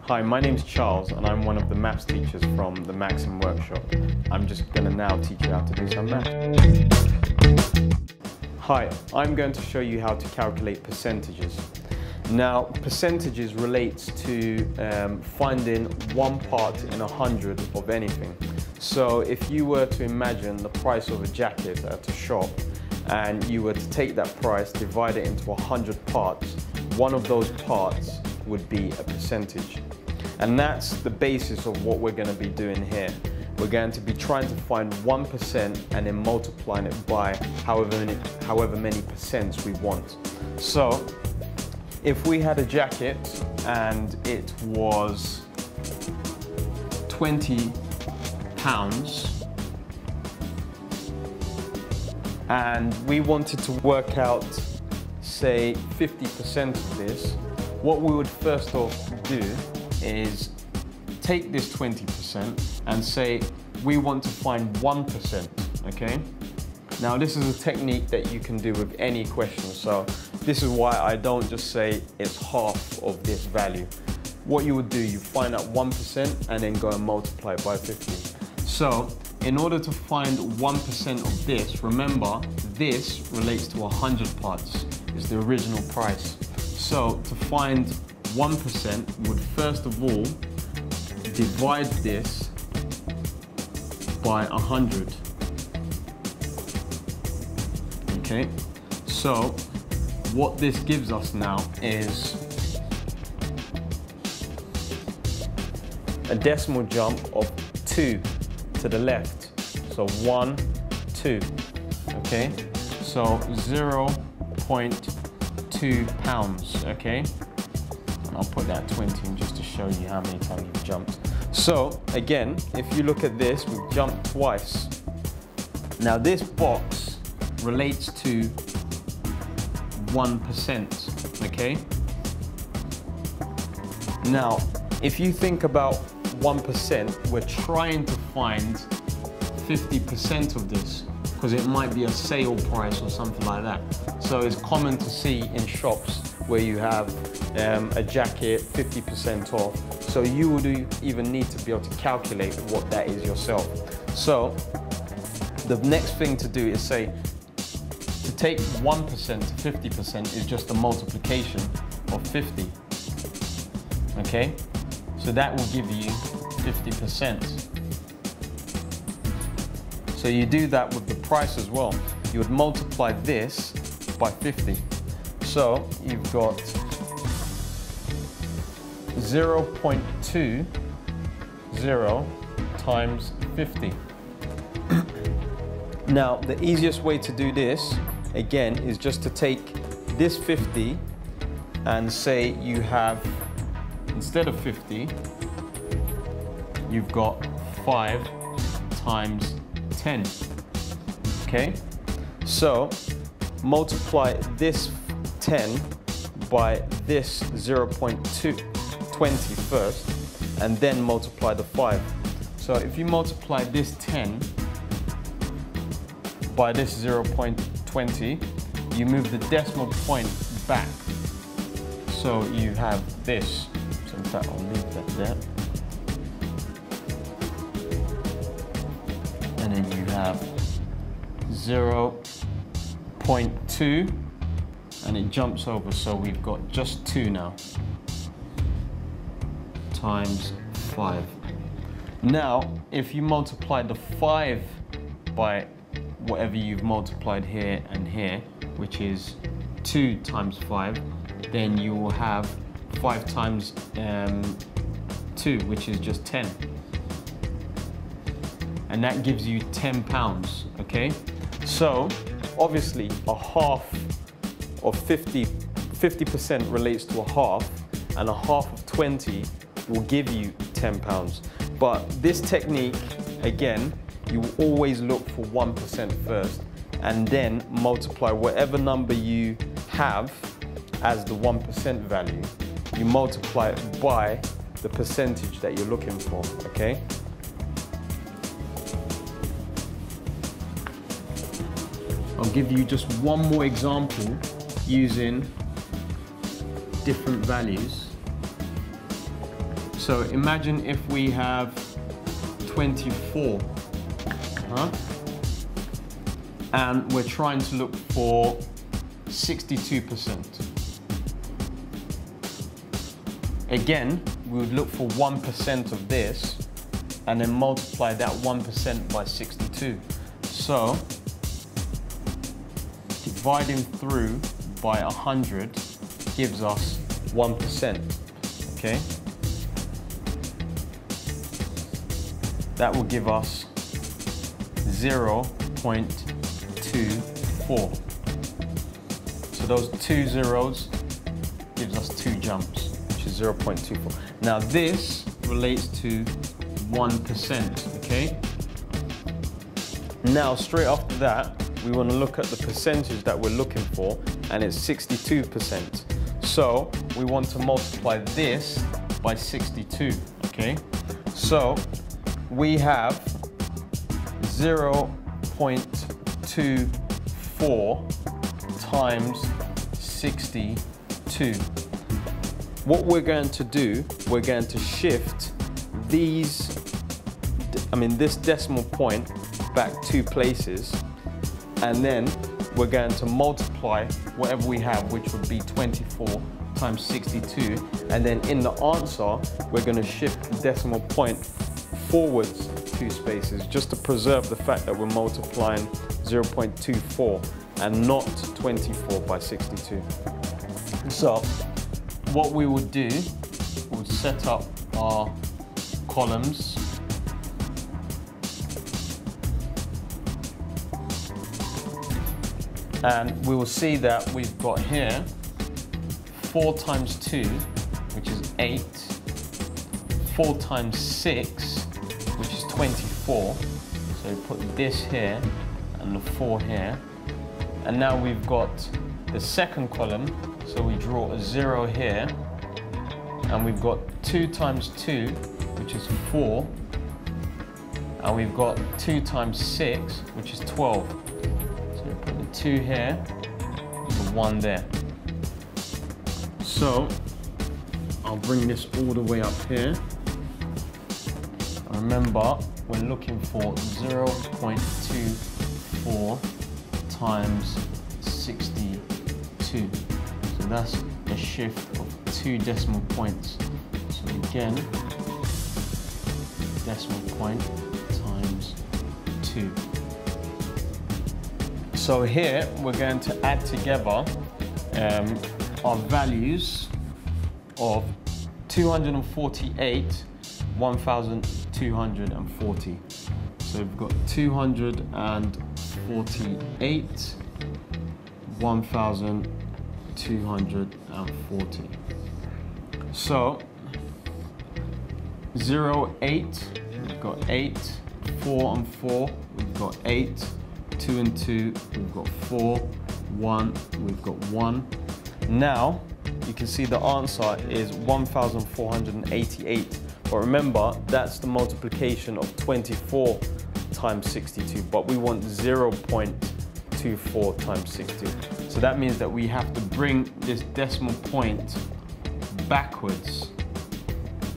Hi, my name's Charles and I'm one of the maths teachers from the Maxim workshop. I'm just going to now teach you how to do some math. Hi, I'm going to show you how to calculate percentages. Now, percentages relates to finding one part in 100 of anything. So if you were to imagine the price of a jacket at a shop and you were to take that price, divide it into 100 parts, one of those parts would be a percentage. And that's the basis of what we're going to be doing here. We're going to be trying to find 1% and then multiplying it by however many percents we want. So if we had a jacket and it was £20 and we wanted to work out, say, 50% of this, what we would first off do is take this 20% and say we want to find 1%, okay? Now this is a technique that you can do with any question, so this is why I don't just say it's half of this value. What you would do, you find out 1% and then go and multiply it by 50. So in order to find 1% of this, remember this relates to 100 parts, it's the original price. So to find 1% would first of all divide this by 100. Okay, so what this gives us now is a decimal jump of 2 to the left. So 1, 2. Okay, so 0.2 pounds. Okay. I'll put that 20 in just to show you how many times you've jumped. So again, if you look at this, we've jumped twice. Now this box relates to 1%, okay? Now, if you think about 1%, we're trying to find 50% of this because it might be a sale price or something like that. So it's common to see in shops where you have a jacket 50% off. So you would even need to be able to calculate what that is yourself. So the next thing to do is say, to take 1% to 50% is just a multiplication of 50. Okay? So that will give you 50%. So you do that with the price as well. You would multiply this by 50. So you've got 0.20 times 50. Now, the easiest way to do this, again, is just to take this 50 and say you have, instead of 50, you've got 5 times 10. Okay? So multiply this 10 by this 0.20 first, and then multiply the 5. So if you multiply this 10 by this 0.20, you move the decimal point back. So you have this. So in fact, I'll leave that there. And then you have 0.2, and it jumps over, so we've got just 2 now, times 5. Now, if you multiply the 5 by whatever you've multiplied here and here, which is 2 times 5, then you will have 5 times 2, which is just 10. And that gives you £10, okay? So, obviously, a half of 50% relates to a half, and a half of 20 will give you £10. But this technique, again, you will always look for 1% first, and then multiply whatever number you have as the 1% value. You multiply it by the percentage that you're looking for, okay? I'll give you just one more example using different values. So imagine if we have 24, and we're trying to look for 62%. Again, we would look for 1% of this and then multiply that 1% by 62. So, dividing through by 100 gives us 1%, okay? That will give us 0.24. So those two zeros gives us two jumps, which is 0.24. Now this relates to 1%, okay? Now straight after that, we want to look at the percentage that we're looking for, and it's 62%. So we want to multiply this by 62, okay? So we have 0.24 times 62. What we're going to do, we're going to shift this decimal point back 2 places, and then we're going to multiply whatever we have, which would be 24 times 62, and then in the answer, we're going to shift the decimal point forwards 2 spaces, just to preserve the fact that we're multiplying 0.24 and not 24 by 62. So what we would do, we would set up our columns. And we will see that we've got here 4 times 2, which is 8, 4 times 6, which is 24. So we put this here and the 4 here. And now we've got the second column, so we draw a 0 here. And we've got 2 times 2, which is 4. And we've got 2 times 6, which is 12. So we put the 2 here, the 1 there. So I'll bring this all the way up here. Remember, we're looking for 0.24 times 62. So that's a shift of 2 decimal points. So again, decimal point times 2. So here we're going to add together our values of 248, 1,240. So we've got 248, 1,240. So 0, 8, we've got 8, 4 and 4, we've got 8, 2 and 2, we've got 4, 1, we've got 1. Now, you can see the answer is 1,488. But remember, that's the multiplication of 24 times 62, but we want 0.24 times 62. So that means that we have to bring this decimal point backwards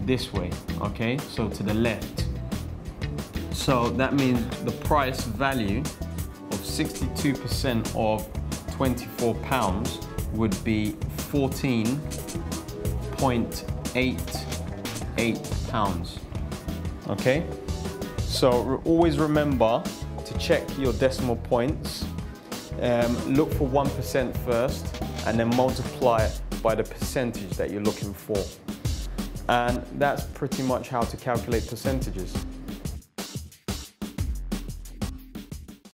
this way, okay? So to the left. So that means the price value of 62% of £24 would be £14.88. Okay? So always remember to check your decimal points. Look for 1% first and then multiply it by the percentage that you're looking for. And that's pretty much how to calculate percentages.